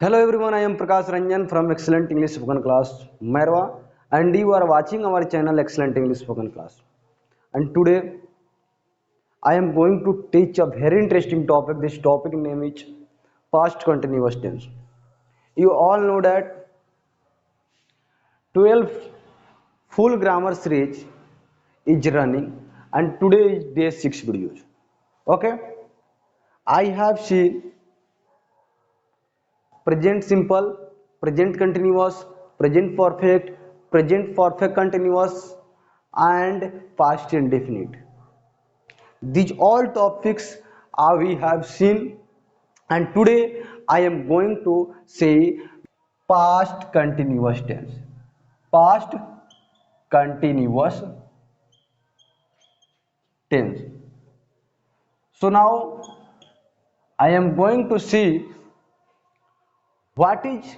Hello everyone, I am Prakash Ranjan from Excellent English Spoken Class, Merwa, and you are watching our channel Excellent English Spoken Class. And today I am going to teach a very interesting topic. This topic name is past continuous tense. You all know that 12 full grammar series is running, and today is day 6 videos. Okay, I have seen present simple, present continuous, present perfect continuous, and past indefinite. These all topics we have seen, and today I am going to say past continuous tense. Past continuous tense. So now I am going to see what is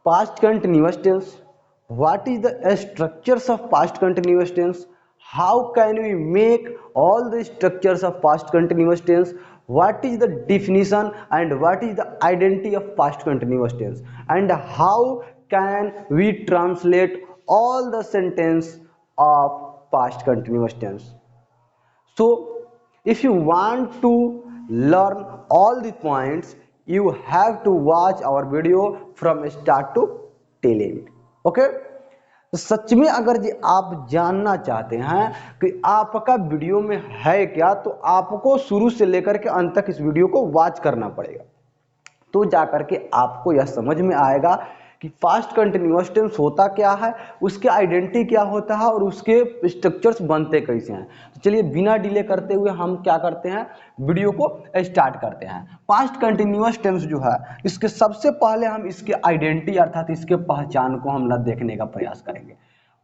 past continuous tense, what is the structures of past continuous tense, how can we make all the structures of past continuous tense, what is the definition and what is the identity of past continuous tense, and how can we translate all the sentence of past continuous tense. So if you want to learn all the points, you have to watch our video from start to till end. Okay, तो सच में अगर जी आप जानना चाहते हैं कि आपका video में है क्या, तो आपको शुरू से लेकर के अंत तक इस वीडियो को वॉच करना पड़ेगा, तो जाकर के आपको यह समझ में आएगा कि पास्ट कंटिन्यूअस टेंस होता क्या है, उसके आइडेंटिटी क्या होता है और उसके स्ट्रक्चर्स बनते कैसे हैं। तो चलिए बिना डिले करते हुए हम क्या करते हैं, वीडियो को स्टार्ट करते हैं। पास्ट कंटिन्यूअस टेंस जो है, इसके सबसे पहले हम इसके आइडेंटिटी अर्थात इसके पहचान को हम देखने का प्रयास करेंगे।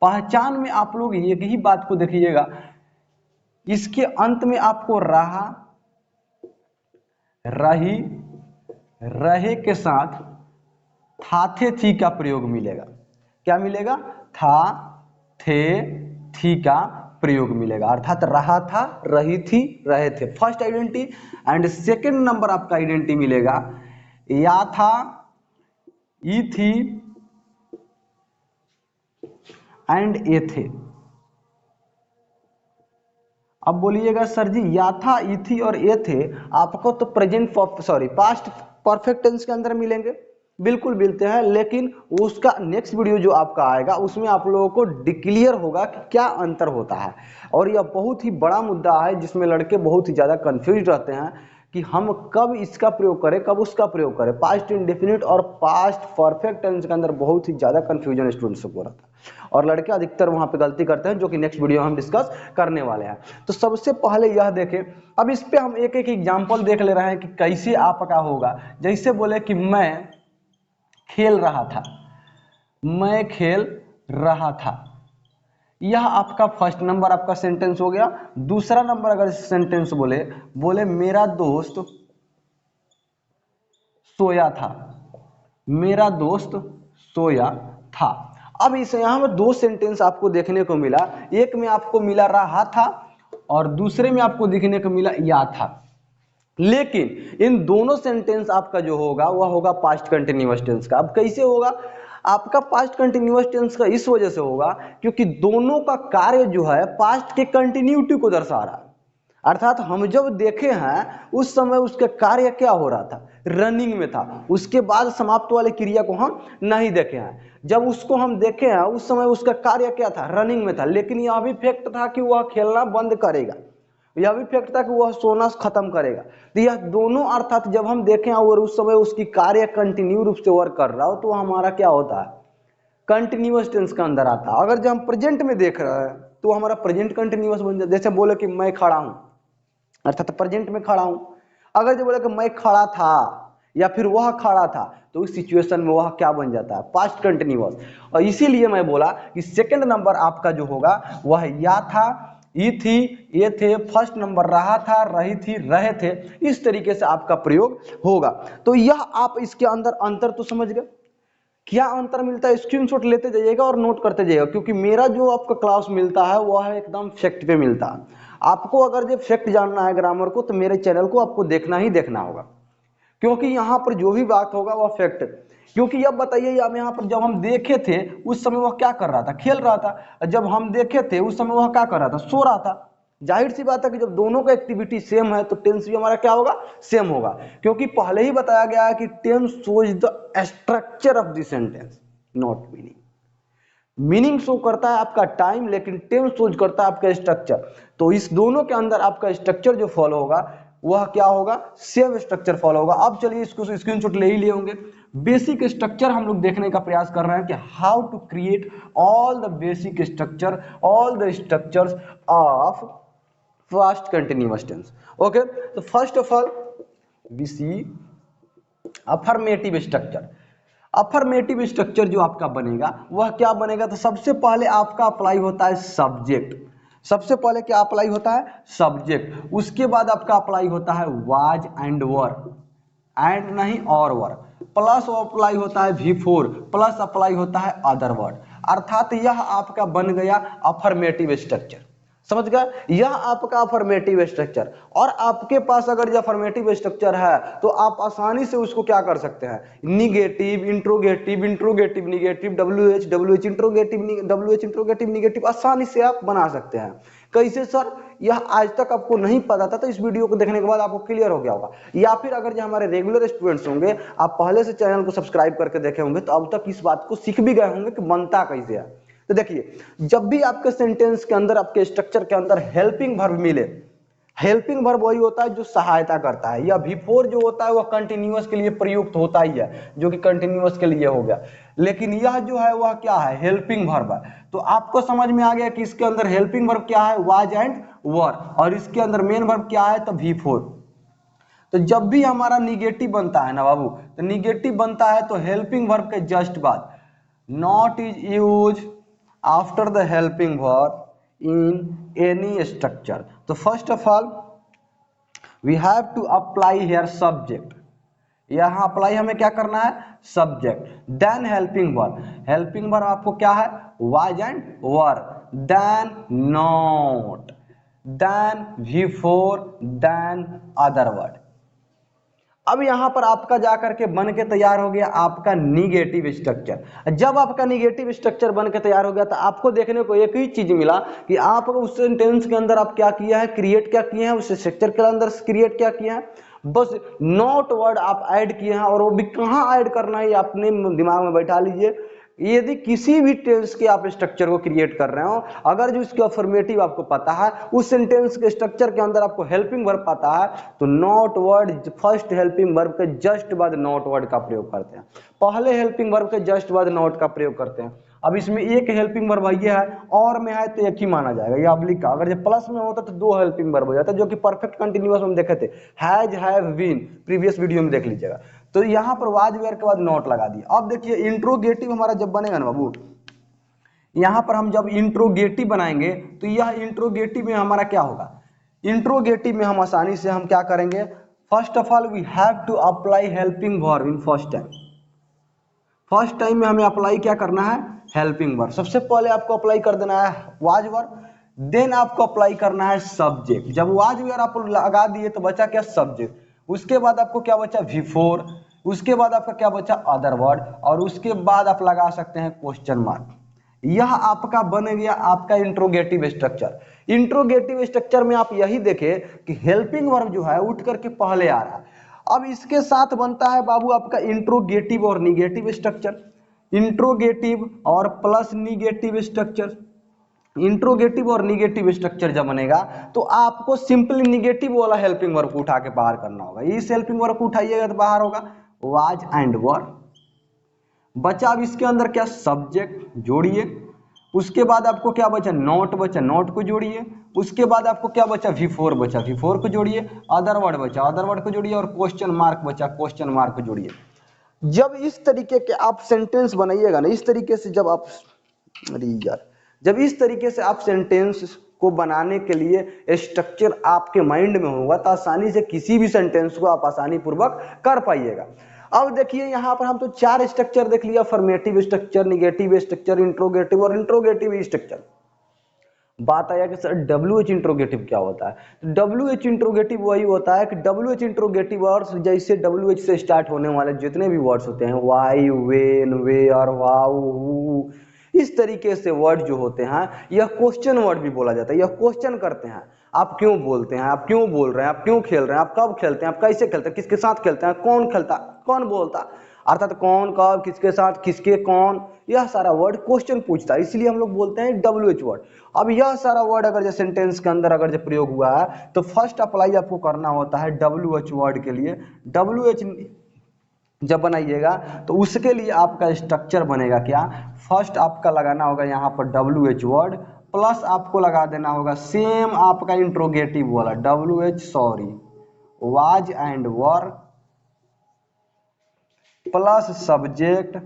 पहचान में आप लोग एक ही बात को देखिएगा, इसके अंत में आपको रहा, रही, रहे के साथ था थे थी का प्रयोग मिलेगा। क्या मिलेगा? था थे थी का प्रयोग मिलेगा, अर्थात रहा था, रही थी, रहे थे, first identity. And second number आपका आइडेंटिटी मिलेगा या था, ई थी एंड ए थे। अब बोलिएगा सर जी या था, ई थी और ए थे आपको तो पास्ट परफेक्ट टेंस के अंदर मिलेंगे, बिल्कुल मिलते हैं, लेकिन उसका नेक्स्ट वीडियो जो आपका आएगा उसमें आप लोगों को डिक्लियर होगा कि क्या अंतर होता है। और यह बहुत ही बड़ा मुद्दा है जिसमें लड़के बहुत ही ज़्यादा कंफ्यूज रहते हैं कि हम कब इसका प्रयोग करें, कब उसका प्रयोग करें। पास्ट इंडेफिनिट और पास्ट परफेक्ट टेंस के अंदर बहुत ही ज़्यादा कंफ्यूजन स्टूडेंट्स को रहता है, और लड़के अधिकतर वहाँ पे गलती करते हैं, जो कि नेक्स्ट वीडियो हम डिस्कस करने वाले हैं। तो सबसे पहले यह देखें, अब इस पे हम एक एक एग्जाम्पल देख ले रहे हैं कि कैसे आपका होगा। जैसे बोले कि मैं खेल रहा था, मैं खेल रहा था, यह आपका फर्स्ट नंबर आपका सेंटेंस हो गया। दूसरा नंबर अगर सेंटेंस बोले मेरा दोस्त सोया था, मेरा दोस्त सोया था। अब इस यहां में दो सेंटेंस आपको देखने को मिला, एक में आपको मिला रहा था और दूसरे में आपको देखने को मिला या था, लेकिन इन दोनों सेंटेंस आपका जो होगा वह होगा पास्ट कंटिन्यूअस टेंस का। अब कैसे होगा आपका पास्ट कंटिन्यूअस टेंस का? इस वजह से होगा क्योंकि दोनों का कार्य जो है पास्ट के कंटिन्यूटी को दर्शा रहा है, अर्थात हम जब देखे हैं उस समय उसका कार्य क्या हो रहा था, रनिंग में था। उसके बाद समाप्त वाले क्रिया को हम नहीं देखे हैं, जब उसको हम देखे हैं उस समय उसका कार्य क्या था, रनिंग में था, लेकिन यह भी फैक्ट था कि वह खेलना बंद करेगा, यह भी फैक्ट था कि वह सोना खत्म करेगा। तो यह दोनों अर्थात जब हम देखें और उस समय उसकी कार्य कंटिन्यू रूप से वर्क कर रहा हो तो हमारा क्या होता है, कंटिन्यूअस टेंस के अंदर आता है। अगर जब हम प्रेजेंट में देख रहे हैं तो हमारा प्रेजेंट कंटिन्यूअस बन जाता है। जैसे बोले कि मैं खड़ा हूं, अर्थात प्रेजेंट में खड़ा हूं। अगर जो बोले कि मैं खड़ा था या फिर वह खड़ा था, तो उस सिचुएशन में वह क्या बन जाता है, पास्ट कंटिन्यूअस। और इसीलिए मैं बोला कि सेकंड नंबर आपका जो होगा वह या था, ई थी, ये थे, फर्स्ट नंबर रहा था, रही थी, रहे थे, इस तरीके से आपका प्रयोग होगा। तो यह आप इसके अंदर अंतर तो समझ गए। क्या अंतर मिलता है स्क्रीनशॉट लेते जाइएगा और नोट करते जाइएगा, क्योंकि मेरा जो आपका क्लास मिलता है वह है एकदम फैक्ट पे मिलता है। आपको अगर जो फैक्ट जानना है ग्रामर को तो मेरे चैनल को आपको देखना ही देखना होगा, क्योंकि यहाँ पर जो भी बात होगा वो फैक्ट। क्योंकि अब बताइए, अब यहाँ पर जब हम देखे थे उस समय वह क्या कर रहा था, खेल रहा था। जब हम देखे थे उस समय वह क्या कर रहा था, सो रहा था। जाहिर सी बात है कि जब दोनों का एक्टिविटी सेम है तो टेंस भी हमारा क्या होगा, सेम होगा। क्योंकि पहले ही बताया गया है कि tense shows the structure of the sentence not meaning. Meaning शो करता है आपका टाइम, लेकिन टेंस शोज करता है आपका स्ट्रक्चर। तो इस दोनों के अंदर आपका स्ट्रक्चर जो फॉलो होगा वह क्या होगा, सेम स्ट्रक्चर फॉलो होगा। अब चलिए इसको स्क्रीनशॉट ले ही लिए होंगे। बेसिक स्ट्रक्चर हम लोग देखने का प्रयास कर रहे हैं कि how to create all the basic structure, all the structures of past continuous tense. Okay, तो first of all we see affirmative structure. Affirmative structure जो आपका बनेगा वह क्या बनेगा, तो सबसे पहले आपका अप्लाई होता है सब्जेक्ट। सबसे पहले क्या अप्लाई होता है, सब्जेक्ट। उसके बाद आपका अप्लाई होता है वाज एंड वर, एंड नहीं और वर, प्लस अप्लाई होता है बिफोर, प्लस अप्लाई होता है अदर वर्ड। अर्थात यह आपका बन गया अफर्मेटिव स्ट्रक्चर। समझ गए, यह आपका अफर्मेटिव स्ट्रक्चर। और आपके पास अगर यह अफर्मेटिव स्ट्रक्चर है तो आप आसानी से उसको क्या कर सकते हैं, negative, interrogative, interrogative negative, WH, WH interrogative, WH interrogative negative आसानी से आप बना सकते हैं। कैसे सर, यह आज तक आपको नहीं पता था तो इस वीडियो को देखने के बाद आपको क्लियर हो गया होगा। या फिर अगर जो हमारे रेगुलर स्टूडेंट्स होंगे, आप पहले से चैनल को सब्सक्राइब करके देखे होंगे तो अब तक इस बात को सीख भी गए होंगे कि बनता कैसे है। तो देखिए, जब भी आपके सेंटेंस के अंदर, आपके स्ट्रक्चर के अंदर हेल्पिंग वर्ब मिले, हेल्पिंग वर्ब वही होता है जो सहायता करता है। या बिफोर जो होता है वह कंटिन्यूअस के लिए प्रयुक्त होता ही है, जो कि कंटिन्यूअस के लिए हो गया। लेकिन यह जो है वह क्या है, हेल्पिंग वर्ब है। तो आपको समझ में आ गया कि इसके अंदर हेल्पिंग वर्ब क्या है, वाज एंड वर, और इसके अंदर मेन वर्ब क्या है, तो बिफोर। तो जब भी हमारा निगेटिव बनता है ना बाबू, तो निगेटिव बनता है तो हेल्पिंग वर्ब के जस्ट बाद not is use after the helping verb in any structure. तो first of all we have to apply here subject। यहाँ अप्लाई हमें क्या करना है, subject. Then helping verb, helping verb आपको क्या है, was and were, then not, then before, then other word. अब यहां पर आपका जाकर के बन के तैयार हो गया आपका निगेटिव स्ट्रक्चर। जब आपका निगेटिव स्ट्रक्चर बन के तैयार हो गया तो आपको देखने को एक ही चीज मिला कि आप उस सेंटेंस के अंदर आप क्या किया है, क्रिएट क्या किए हैं, उस स्ट्रक्चर के अंदर क्रिएट क्या किया है, बस नॉट वर्ड आप ऐड किए हैं। और वो भी कहां ऐड करना है अपने दिमाग में बैठा लीजिए। यदि किसी भी टेंस के आप स्ट्रक्चर को क्रिएट कर रहे हो, अगर जो इसके अफर्मेटिव आपको पता है, उस सेंटेंस के स्ट्रक्चर के अंदर आपको हेल्पिंग वर्ब पता है, तो not word first helping verb के जस्ट बाद नॉट वर्ड का प्रयोग करते हैं। पहले हेल्पिंग वर्ब के जस्ट बाद नॉट का प्रयोग करते हैं। अब इसमें एक हेल्पिंग वर्ब ये है, और में है तो एक ही माना जाएगा, ये ऑब्लिक का। अगर ये प्लस में होता तो दो हेल्पिंग वर्ब हो जाता, जो कि परफेक्ट कंटिन्यूअस हम देखे थे, has, have, been, previous video में देख लीजिएगा। तो यहाँ पर वाज वेयर के बाद नॉट लगा दिया। अब देखिए इंट्रोगेटिव हमारा जब बनेगा ना बाबू, यहाँ पर हम जब इंट्रोगेटिव बनाएंगे तो यह इंट्रोगेटिव में हमारा क्या होगा, इंट्रोगेटिव में हम आसानी से हम क्या करेंगे, first of all we have to apply helping verb in first time. First time में हमें अप्लाई क्या करना है, हेल्पिंग वर्ब। सबसे पहले आपको अप्लाई कर देना है वाज वर्ब, देन आपको अप्लाई करना है सब्जेक्ट। जब वाज वर्ब आप लगा दिए तो बचा क्या, सब्जेक्ट। उसके बाद आपको क्या बचा, बिफोर। उसके बाद आपका क्या बचा, अदर वर्ड। और उसके बाद आप लगा सकते हैं क्वेश्चन मार्क। यह आपका बन गया आपका इंट्रोगेटिव स्ट्रक्चर। इंट्रोगेटिव स्ट्रक्चर में आप यही देखें कि हेल्पिंग वर्ब जो है उठ करके पहले आ रहा है। अब इसके साथ बनता है बाबू आपका इंट्रोगेटिव और निगेटिव स्ट्रक्चर। इंट्रोगेटिव और प्लस निगेटिव स्ट्रक्चर। इंट्रोगेटिव और निगेटिव स्ट्रक्चर जब बनेगा तो आपको सिंपली निगेटिव वाला हेल्पिंग वर्ब को उठा के बाहर करना होगा। इस हेल्पिंग वर्ब को उठाइएगा तो बाहर होगा वाज एंड वर। बचा अब इसके अंदर क्या, सब्जेक्ट जोड़िए। उसके बाद आपको क्या बचा, नॉट बचा, नॉट को जोड़िए। उसके बाद आपको क्या बचा, बिफोर बचा, बिफोर को जोड़िए। अदर वर्ड बचा, अदर वर्ड को जोड़िए। और क्वेश्चन मार्क बचा, क्वेश्चन मार्क को जोड़िए। जब इस तरीके के आप सेंटेंस बनाइएगा ना, इस तरीके से जब आप, अरे यार, जब इस तरीके से आप सेंटेंस को बनाने के लिए स्ट्रक्चर आपके माइंड में होगा तो आसानी से किसी भी सेंटेंस को आप आसानी पूर्वक कर पाइएगा। अब देखिए यहाँ पर हम तो चार स्ट्रक्चर देख लिया, affirmative structure, negative structure, interrogative और इंट्रोगेटिव स्ट्रक्चर। बात आया कि सर WH इंट्रोगेटिव क्या होता है। तो WH इंट्रोगेटिव वही होता है कि WH इंट्रोगेटिव वर्ड्स जैसे WH से स्टार्ट होने वाले जितने भी वर्ड्स होते हैं, why, when, where, how, who, इस तरीके से वर्ड जो होते हैं, यह क्वेश्चन वर्ड भी बोला जाता है। यह क्वेश्चन करते हैं, आप क्यों बोलते हैं, आप क्यों बोल रहे हैं, आप क्यों खेल रहे हैं, आप कब खेलते हैं, आप कैसे खेलते हैं, किसके साथ खेलते हैं, कौन खेलता, कौन बोलता, अर्थात कौन कब किसके साथ किसके कौन, यह सारा वर्ड क्वेश्चन पूछता है, इसलिए हम लोग बोलते हैं WH वर्ड। अब यह सारा वर्ड अगर जो सेंटेंस के अंदर अगर जो प्रयोग हुआ है तो फर्स्ट अप्लाई आपको करना होता है WH वर्ड के लिए। WH जब बनाइएगा तो उसके लिए आपका स्ट्रक्चर बनेगा क्या, फर्स्ट आपका लगाना होगा यहाँ पर WH वर्ड प्लस आपको लगा देना होगा सेम आपका इंट्रोगेटिव वाला WH sorry was and were plus subject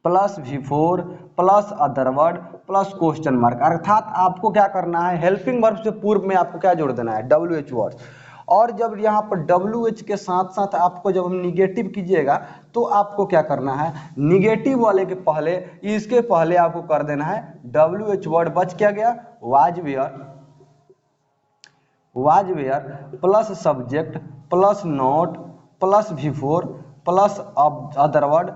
plus V4 plus other word plus question mark. अर्थात आपको क्या करना है, हेल्पिंग वर्ब से पूर्व में आपको क्या जोड़ देना है, WH वर्ड। और जब यहाँ पर WH के साथ साथ आपको जब हम निगेटिव कीजिएगा तो आपको क्या करना है, निगेटिव वाले के पहले, इसके पहले आपको कर देना है WH वर्ड। बच क्या गया, was where plus subject plus not plus V4 plus other word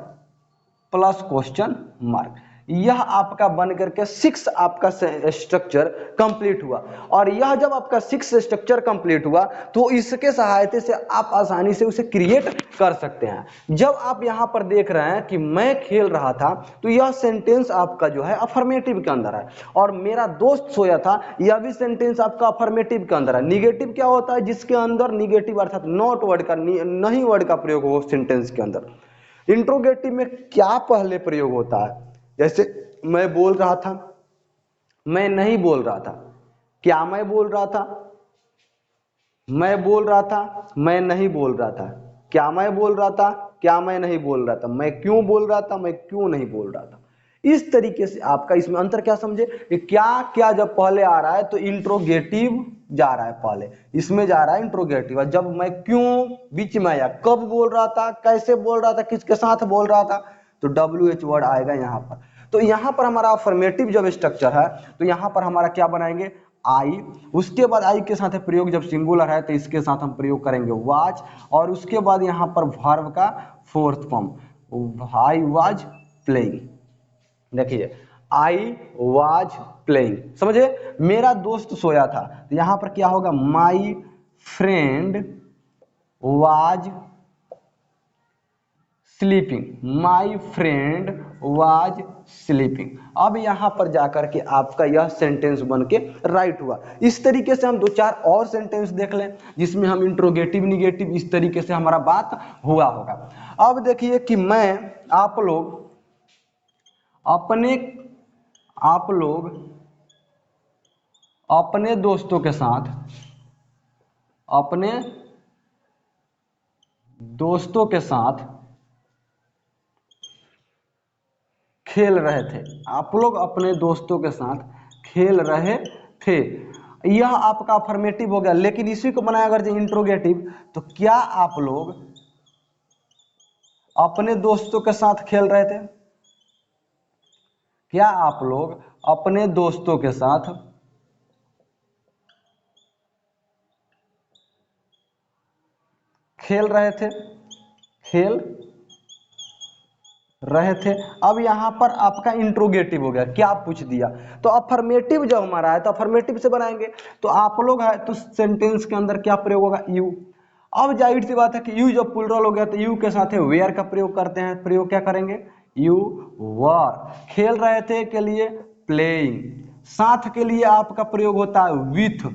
plus question mark. यह आपका बन करके 6 आपका स्ट्रक्चर कंप्लीट हुआ। और यह जब आपका 6 स्ट्रक्चर कंप्लीट हुआ तो इसके सहायता से आप आसानी से उसे क्रिएट कर सकते हैं। जब आप यहां पर देख रहे हैं कि मैं खेल रहा था तो यह सेंटेंस आपका जो है अफर्मेटिव के अंदर है, और मेरा दोस्त सोया था यह भी सेंटेंस आपका अफर्मेटिव के अंदर है। निगेटिव क्या होता है, जिसके अंदर निगेटिव अर्थात नॉट वर्ड का, नहीं वर्ड का प्रयोग हो सेंटेंस के अंदर। इंट्रोगेटिव में क्या पहले प्रयोग होता है, जैसे मैं बोल रहा था, मैं नहीं बोल रहा था, क्या मैं बोल रहा था, मैं बोल रहा था, मैं नहीं बोल रहा था, क्या मैं बोल रहा था, क्या मैं नहीं बोल रहा था, मैं क्यों बोल रहा था, मैं क्यों नहीं बोल रहा था। इस तरीके से आपका इसमें अंतर क्या समझे कि क्या क्या जब पहले आ रहा है तो इंट्रोगेटिव जा रहा है पहले, इसमें जा रहा है इंट्रोगेटिव। जब मैं क्यों बीच में आया, कब बोल रहा था, कैसे बोल रहा था, किसके साथ बोल रहा था, तो WH वर्ड आएगा यहाँ पर। तो यहाँ पर हमारा अफर्मेटिव जब स्ट्रक्चर है तो यहाँ पर हमारा क्या बनाएंगे, आई, उसके बाद आई के साथ प्रयोग जब सिंगुलर है तो इसके साथ हम प्रयोग करेंगे वाज, और उसके बाद यहाँ पर वर्ब का fourth form I was playing. देखिए आई वाज प्लेइंग, समझे, मेरा दोस्त सोया था, तो यहां पर क्या होगा, my friend was sleeping, my friend was sleeping. अब यहां पर जाकर के आपका यह सेंटेंस बन के राइट हुआ। इस तरीके से हम 2-4 और सेंटेंस देख लें जिसमें हम इंट्रोगेटिव निगेटिव इस तरीके से हमारा बात हुआ होगा। अब देखिए कि मैं आप लोग अपने दोस्तों के साथ, अपने दोस्तों के साथ खेल रहे थे, आप लोग अपने दोस्तों के साथ खेल रहे थे। यह आपका अफर्मेटिव हो गया, लेकिन इसी को बनाया अगर इंट्रोगेटिव तो क्या आप लोग अपने दोस्तों के साथ खेल रहे थे, क्या आप लोग अपने दोस्तों के साथ खेल रहे थे, खेल रहे थे। अब यहां पर आपका इंट्रोगेटिव हो गया, क्या पूछ दिया, तो अफर्मेटिव जब हमारा है तो अफर्मेटिव से बनाएंगे। तो आप लोग है तो सेंटेंस के अंदर क्या प्रयोग होगा, यू। अब जाहिर सी बात है कि यू जब प्लुरल हो गया तो यू के साथ वेयर का प्रयोग करते हैं, प्रयोग क्या करेंगे, यू वर। खेल रहे थे के लिए प्लेइंग, साथ के लिए आपका प्रयोग होता है विथ,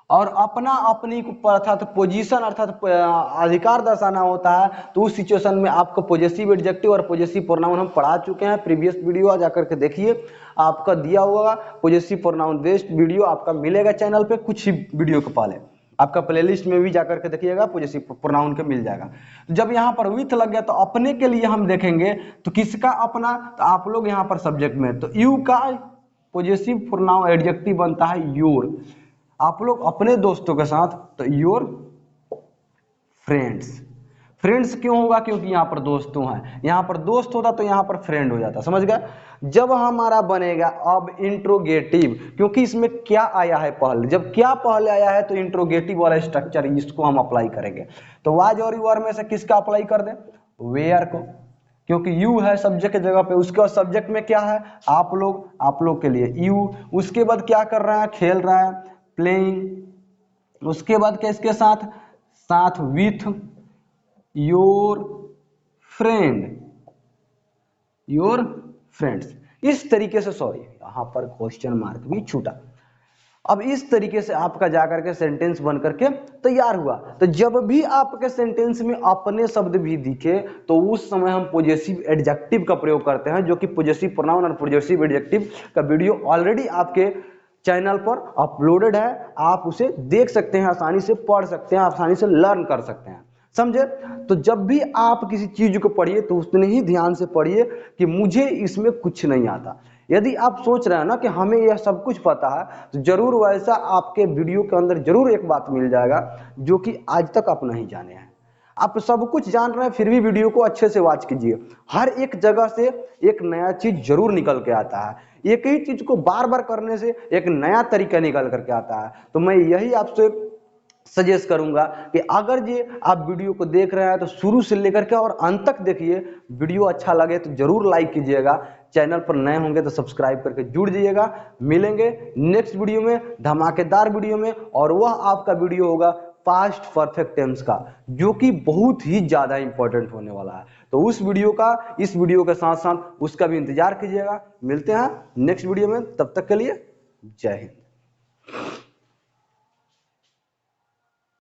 और अपना अपनी को अर्थात पोजीशन अर्थात अधिकार दर्शाना होता है तो उस सिचुएशन में आपको पॉजेसिव एडजेक्टिव और पॉजेसिव प्रोनाउन हम पढ़ा चुके हैं। प्रीवियस वीडियो जाकर के देखिए, आपका दिया हुआ पॉजेसिव प्रोनाउन बेस्ड वीडियो आपका मिलेगा चैनल पे, कुछ ही वीडियो के पहले आपका प्लेलिस्ट में भी जाकर के देखिएगा, पॉजेसिव प्रोनाउन के मिल जाएगा। जब यहाँ पर विथ लग गया तो अपने के लिए हम देखेंगे तो किसका अपना, तो आप लोग यहाँ पर सब्जेक्ट में, तो यू का पॉजेसिव प्रोनाउन एडजेक्टिव बनता है योर। आप लोग अपने दोस्तों के साथ तो योर फ्रेंड्स, फ्रेंड्स क्यों होगा? क्योंकि यहाँ पर दोस्तों हैं, यहाँ पर दोस्त होता तो यहाँ पर फ्रेंड हो जाता। समझ गए? जब हमारा बनेगा अब इंट्रोगेटिव, क्योंकि इसमें क्या आया है पहले, जब क्या पहले आया है तो इंट्रोगेटिव वाला स्ट्रक्चर इसको हम अप्लाई करेंगे। तो वाज और यूर में से किसका अप्लाई कर दें? वेयर को, क्योंकि यू है सब्जेक्ट की जगह पे। उसके बाद सब्जेक्ट में क्या है? आप लोग के लिए यू। उसके बाद क्या कर रहा है? खेल रहा है, प्लेइंग। उसके बाद क्या इसके साथ? साथ विथ योर फ्रेंड्स। इस तरीके से, सॉरी यहां पर क्वेश्चन मार्क भी छूटा। अब इस तरीके से आपका जाकर के सेंटेंस बन करके तैयार हुआ। तो जब भी आपके सेंटेंस में अपने शब्द भी दिखे तो उस समय हम पॉजेसिव एडजेक्टिव का प्रयोग करते हैं, जो कि पॉजेसिव प्रोनाउन और पॉजेसिव एडजेक्टिव का वीडियो ऑलरेडी आपके चैनल पर अपलोडेड है। आप उसे देख सकते हैं, आसानी से पढ़ सकते हैं, आसानी से लर्न कर सकते हैं। समझे? तो जब भी आप किसी चीज को पढ़िए तो उतने ही ध्यान से पढ़िए कि मुझे इसमें कुछ नहीं आता। यदि आप सोच रहे हैं ना कि हमें यह सब कुछ पता है, तो जरूर वैसा आपके वीडियो के अंदर जरूर एक बात मिल जाएगा जो कि आज तक आप नहीं जाने हैं। आप सब कुछ जान रहे हैं फिर भी वीडियो को अच्छे से वॉच कीजिए। हर एक जगह से एक नया चीज जरूर निकल के आता है। एक ही चीज को बार बार करने से एक नया तरीका निकल करके आता है। तो मैं यही आपसे सजेस्ट करूंगा कि अगर ये आप वीडियो को देख रहे हैं तो शुरू से लेकर के और अंत तक देखिए। वीडियो अच्छा लगे तो जरूर लाइक कीजिएगा। चैनल पर नए होंगे तो सब्सक्राइब करके जुड़ जाइएगा। मिलेंगे नेक्स्ट वीडियो में, धमाकेदार वीडियो में, और वह आपका वीडियो होगा पास्ट परफेक्ट टेंस का, जो कि बहुत ही ज्यादा इंपॉर्टेंट होने वाला है। तो उस वीडियो का, इस वीडियो के साथ साथ उसका भी इंतजार कीजिएगा। मिलते हैं नेक्स्ट वीडियो में, तब तक के लिए जय हिंद।